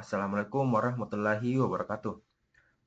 Assalamualaikum warahmatullahi wabarakatuh.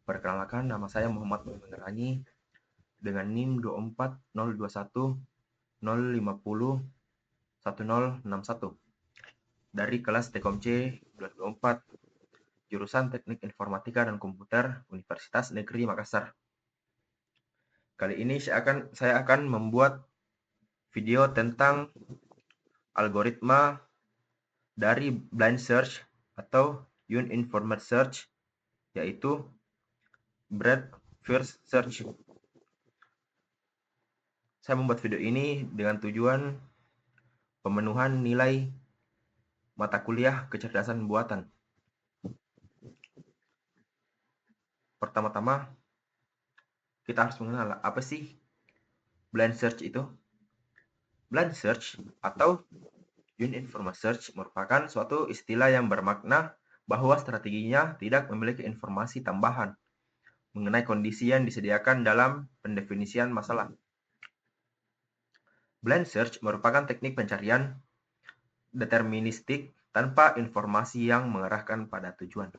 Perkenalkan, nama saya Muhammad Muhammad Rani dengan NIM 24021050101 dari kelas Tekom C 2024, jurusan Teknik Informatika dan Komputer, Universitas Negeri Makassar. Kali ini saya akan membuat video tentang algoritma dari blind search atau uninformed search, yaitu breadth first search. Saya membuat video ini dengan tujuan pemenuhan nilai mata kuliah kecerdasan buatan. Pertama-tama, kita harus mengenal apa sih blind search itu. Blind search atau uninformed search merupakan suatu istilah yang bermakna bahwa strateginya tidak memiliki informasi tambahan mengenai kondisi yang disediakan dalam pendefinisian masalah. Blind search merupakan teknik pencarian deterministik tanpa informasi yang mengarahkan pada tujuan.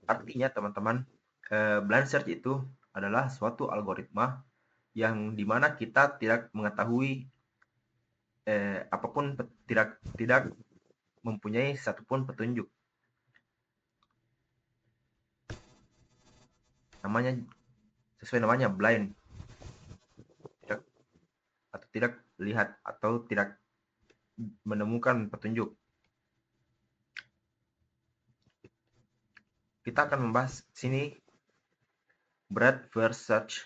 Artinya, teman-teman, blind search itu adalah suatu algoritma yang dimana kita tidak mengetahui apapun, tidak mempunyai satupun petunjuk. Namanya sesuai namanya blind, tidak lihat atau tidak menemukan petunjuk. Kita akan membahas sini breadth first search.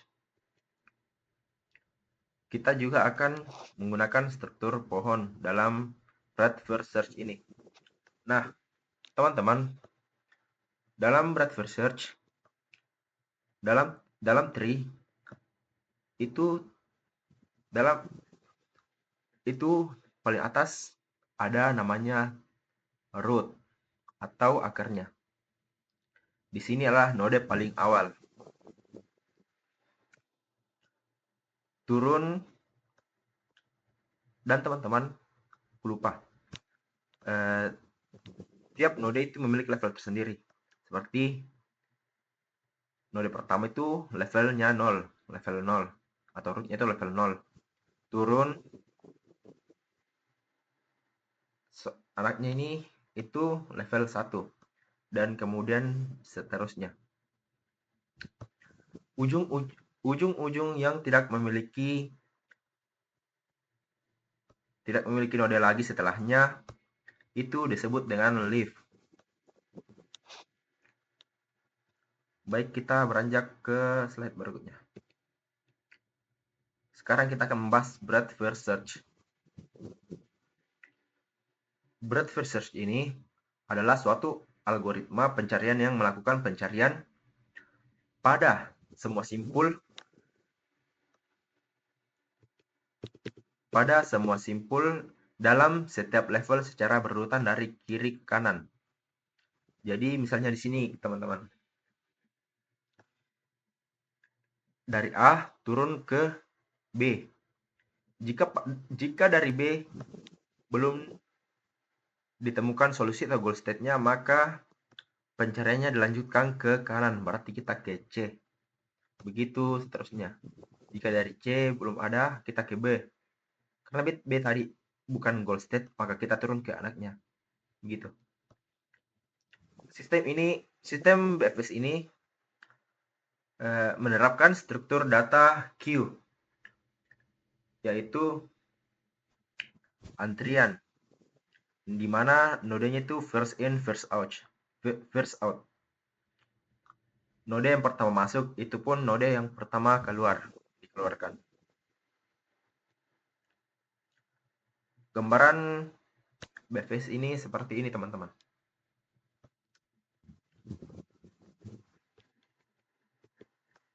Kita juga akan menggunakan struktur pohon dalam breadth first search ini. Nah, teman-teman, dalam breadth first search, dalam tree itu paling atas ada namanya root atau akarnya. Di sini adalah node paling awal. Turun, dan teman-teman, aku lupa. Tiap node itu memiliki level tersendiri. Seperti node pertama itu levelnya 0, level 0, atau rootnya itu level 0. Turun, anaknya ini itu level 1, dan kemudian seterusnya. Ujung-ujung yang tidak memiliki node lagi setelahnya itu disebut dengan leaf. Baik, kita beranjak ke slide berikutnya. Sekarang kita akan membahas breadth first search. Breadth first search ini adalah suatu algoritma pencarian yang melakukan pencarian pada semua simpul dalam setiap level secara berurutan dari kiri ke kanan. Jadi misalnya di sini, teman-teman, dari A turun ke B. Jika dari B belum ditemukan solusi atau goal state-nya, maka pencariannya dilanjutkan ke kanan, berarti kita ke C. Begitu seterusnya. Jika dari C belum ada, kita ke B. Karena B tadi bukan goal state, maka kita turun ke anaknya. Begitu. Sistem BFS ini menerapkan struktur data queue, yaitu antrian, di mana nodenya itu first in, first out. Node yang pertama masuk itu pun node yang pertama dikeluarkan. Gambaran BFS ini seperti ini, teman-teman.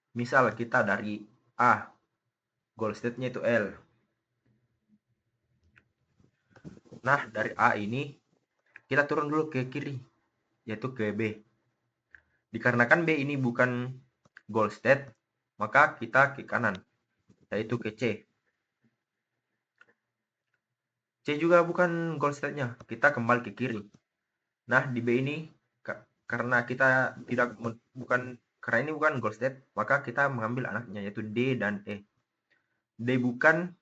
Misal kita dari A, goal state-nya itu L. Nah, dari A ini kita turun dulu ke kiri, yaitu ke B. Dikarenakan B ini bukan goal state, maka kita ke kanan, yaitu ke C. C juga bukan goal state-nya, kita kembali ke kiri. Nah, di B ini karena kita tidak bukan karena ini bukan goal state, maka kita mengambil anaknya yaitu D dan E. D bukan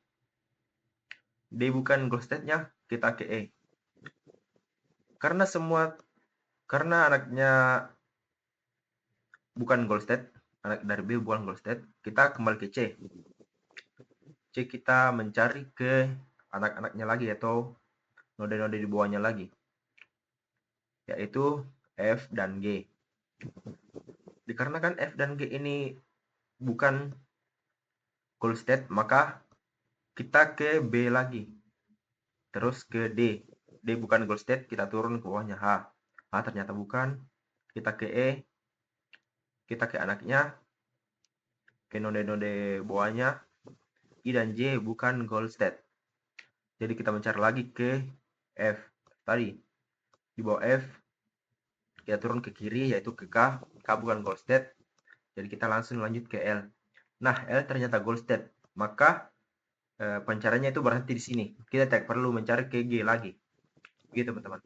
goal state-nya, kita ke E. Karena anaknya bukan goal state, anak dari B bukan goal state, kita kembali ke C. C kita mencari ke anak-anaknya lagi atau node-node di bawahnya lagi, yaitu F dan G. Dikarenakan F dan G ini bukan goal state, maka kita ke B lagi, terus ke D. D bukan goal state, kita turun ke bawahnya H. H ternyata bukan, kita ke E, kita ke anaknya, ke node-node bawahnya, I dan J bukan goal state. Jadi kita mencari lagi ke F. Tadi di bawah F kita turun ke kiri yaitu ke K. K bukan goal state. Jadi kita langsung lanjut ke L. Nah, L ternyata goal state. Maka pencariannya itu berhenti di sini. Kita tidak perlu mencari ke G lagi. Begitu, teman-teman.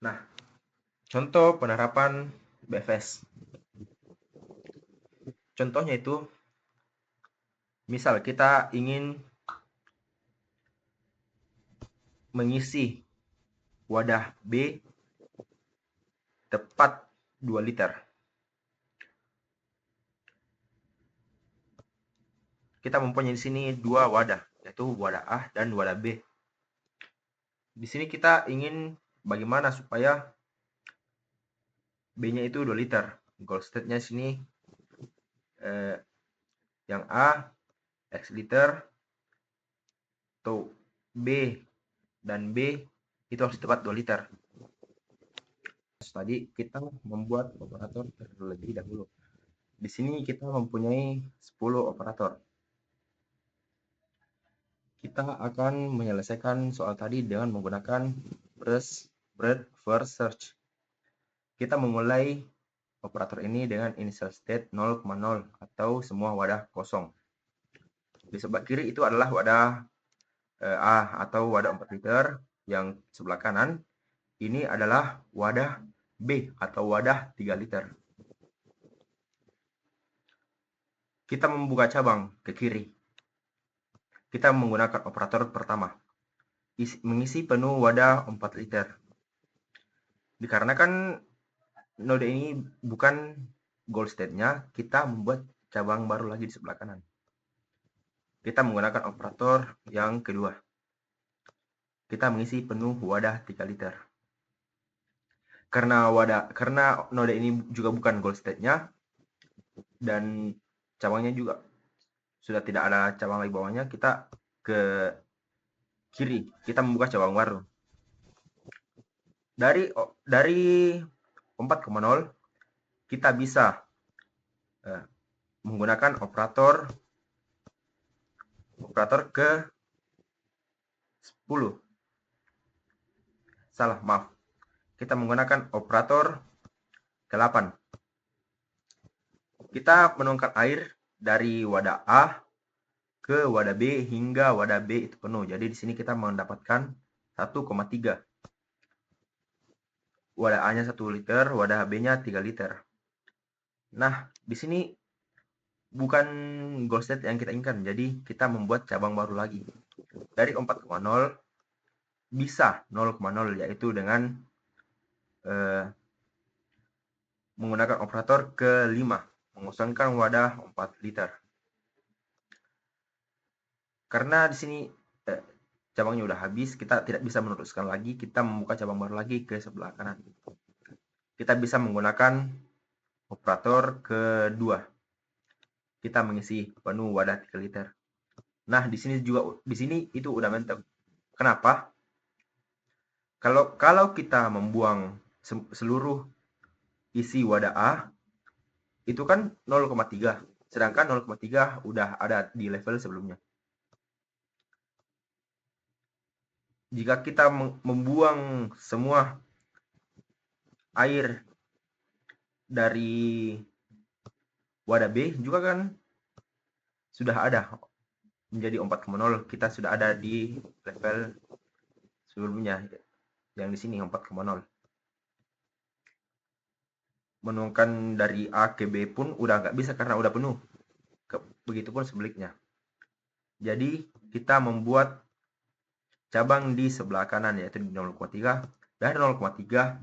Nah, contoh penerapan BFS. Contohnya itu, misal kita ingin mengisi wadah B tepat 2 liter. Kita mempunyai di sini 2 wadah, yaitu wadah A dan wadah B. Di sini kita ingin bagaimana supaya B-nya itu 2 liter. Goal state-nya sini yang A X liter, atau B dan B itu harus tepat 2 liter. Tadi kita membuat operator terlebih dahulu. Di sini kita mempunyai 10 operator. Kita akan menyelesaikan soal tadi dengan menggunakan breadth first search. Kita memulai operator ini dengan initial state 0,0 atau semua wadah kosong. Di sebelah kiri itu adalah wadah A atau wadah 4 liter. Yang sebelah kanan ini adalah wadah B atau wadah 3 liter. Kita membuka cabang ke kiri. Kita menggunakan operator pertama. Mengisi penuh wadah 4 liter. Dikarenakan node ini bukan goal state-nya, kita membuat cabang baru lagi di sebelah kanan. Kita menggunakan operator yang kedua. Kita mengisi penuh wadah 3 liter. Karena node ini juga bukan goal state-nya dan cabangnya juga sudah tidak ada cabang lagi bawahnya, kita ke kiri, kita membuka cabang baru. Dari 4,0 kita bisa menggunakan operator ke 10. Salah, maaf. Kita menggunakan operator ke 8. Kita menuangkan air dari wadah A ke wadah B hingga wadah B itu penuh. Jadi di sini kita mendapatkan 1,3. Wadah A-nya 1 liter, wadah B-nya 3 liter. Nah, di sini bukan goal state yang kita inginkan. Jadi kita membuat cabang baru lagi. Dari 4,0 bisa 0,0 yaitu dengan menggunakan operator ke 5, mengosongkan wadah 4 liter. Karena di sini cabangnya udah habis, kita tidak bisa meneruskan lagi, kita membuka cabang baru lagi ke sebelah kanan. Kita bisa menggunakan operator kedua. Kita mengisi penuh wadah 3 liter. Nah, di sini itu udah mentok. Kenapa? Kalau kita membuang seluruh isi wadah A, itu kan 0,3. Sedangkan 0,3 udah ada di level sebelumnya. Jika kita membuang semua air dari wadah B juga kan sudah ada menjadi 4,0, kita sudah ada di level sebelumnya. yang di sini 4,0. Menuangkan dari A ke B pun udah nggak bisa karena udah penuh. Begitupun sebaliknya. Jadi kita membuat cabang di sebelah kanan yaitu di 0,3. Dari 0,3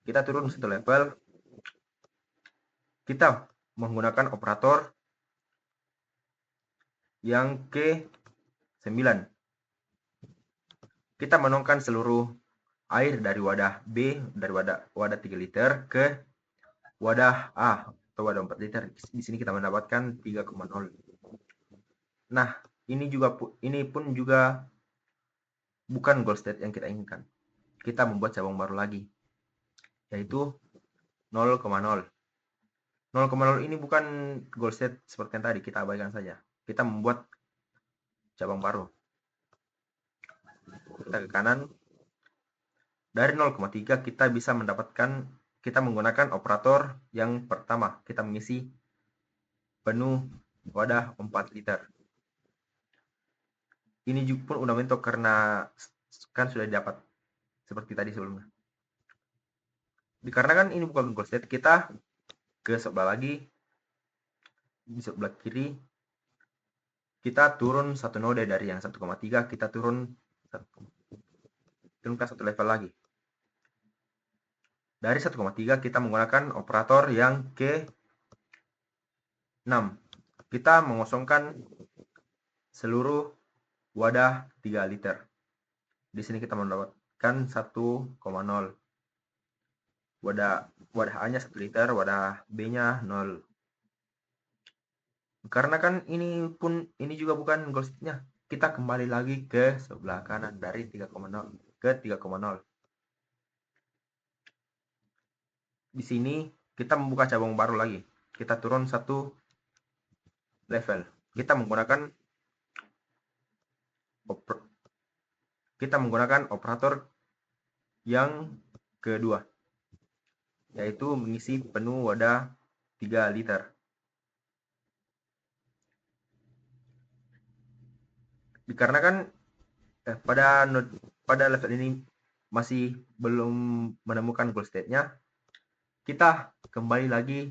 kita turun satu level. Kita menggunakan operator yang ke-9. Kita menuangkan seluruh air dari wadah B, dari wadah 3 liter ke wadah A atau wadah 4 liter. Di sini kita mendapatkan 3,0. Nah, ini pun juga bukan goal state yang kita inginkan. Kita membuat cabang baru lagi, yaitu 0,0. 0,0 ini bukan goal state seperti yang tadi, kita abaikan saja. Kita membuat cabang baru. Kita ke kanan. Dari 0,3 kita bisa mendapatkan, kita menggunakan operator yang pertama. Kita mengisi penuh wadah 4 liter. Ini juga pun udah mentok karena kan sudah dapat seperti tadi sebelumnya. Dikarenakan ini bukan goal state, kita ke sebelah lagi, di sebelah kiri kita turun satu node dari yang 1,3, kita turunkan satu level lagi. Dari 1,3 kita menggunakan operator yang ke-6. Kita mengosongkan seluruh wadah 3 liter. Di sini kita mendapatkan 1,0. Wadah A-nya 1 liter, wadah B-nya 0. Karena kan ini juga bukan goal state-nya. Kita kembali lagi ke sebelah kanan dari 3,0 ke 3,0. Di sini kita membuka cabang baru lagi. Kita turun satu level. Kita menggunakan operator yang kedua, yaitu mengisi penuh wadah 3 liter. Dikarenakan pada level ini masih belum menemukan goal state-nya, kita kembali lagi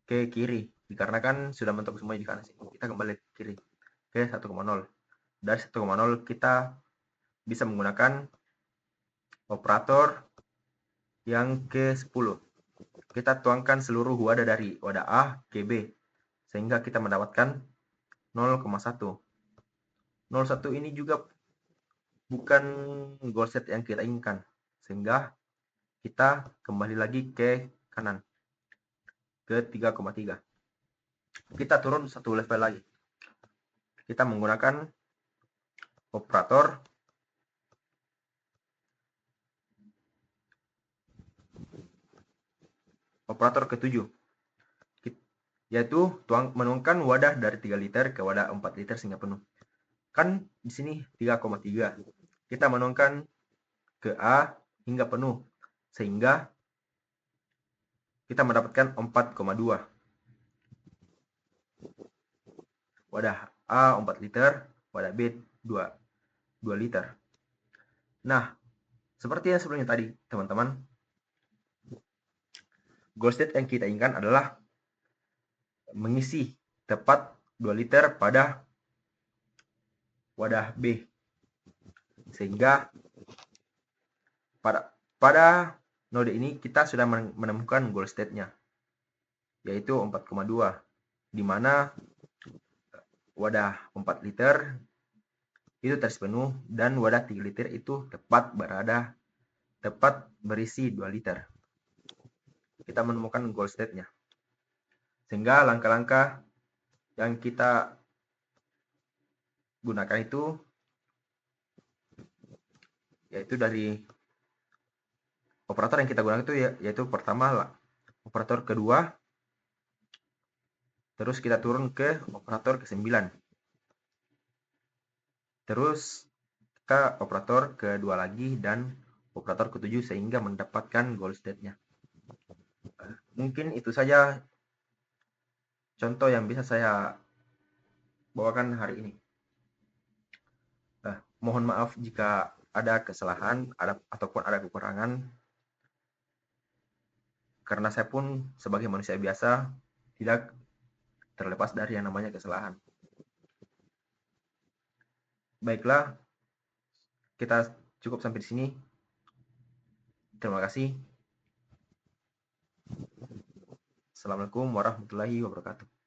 ke kiri. Dikarenakan sudah mentok semua di kanan sini, kita kembali ke kiri ke 1,0. Dari 1,0 kita bisa menggunakan operator yang ke-10. Kita tuangkan seluruh wadah dari wadah A ke B, sehingga kita mendapatkan 0,1. 0,1 ini juga bukan goal set yang kita inginkan, sehingga kita kembali lagi ke kanan ke 3,3. Kita turun satu level lagi. Kita menggunakan operator ke-7, yaitu menuangkan wadah dari 3 liter ke wadah 4 liter sehingga penuh. Kan di sini 3,3. Kita menuangkan ke A hingga penuh, sehingga kita mendapatkan 4,2. Wadah A 4 liter, wadah B 2 liter. Nah, seperti yang sebelumnya tadi, teman-teman, goal state yang kita inginkan adalah mengisi tepat 2 liter pada wadah B, sehingga pada node ini kita sudah menemukan goal state-nya, yaitu 4,2, di mana wadah 4 liter itu terisi penuh dan wadah 3 liter itu tepat berisi 2 liter. Kita menemukan goal state-nya. Sehingga langkah-langkah yang kita gunakan itu yaitu dari operator yang kita gunakan itu yaitu pertama operator kedua, terus kita turun ke operator ke-9, terus kita operator kedua lagi dan operator ke-7 sehingga mendapatkan goal state-nya. Mungkin itu saja contoh yang bisa saya bawakan hari ini. Mohon maaf jika ada kesalahan, ataupun ada kekurangan, karena saya pun sebagai manusia biasa tidak terlepas dari yang namanya kesalahan. Baiklah, kita cukup sampai di sini. Terima kasih. Assalamualaikum warahmatullahi wabarakatuh.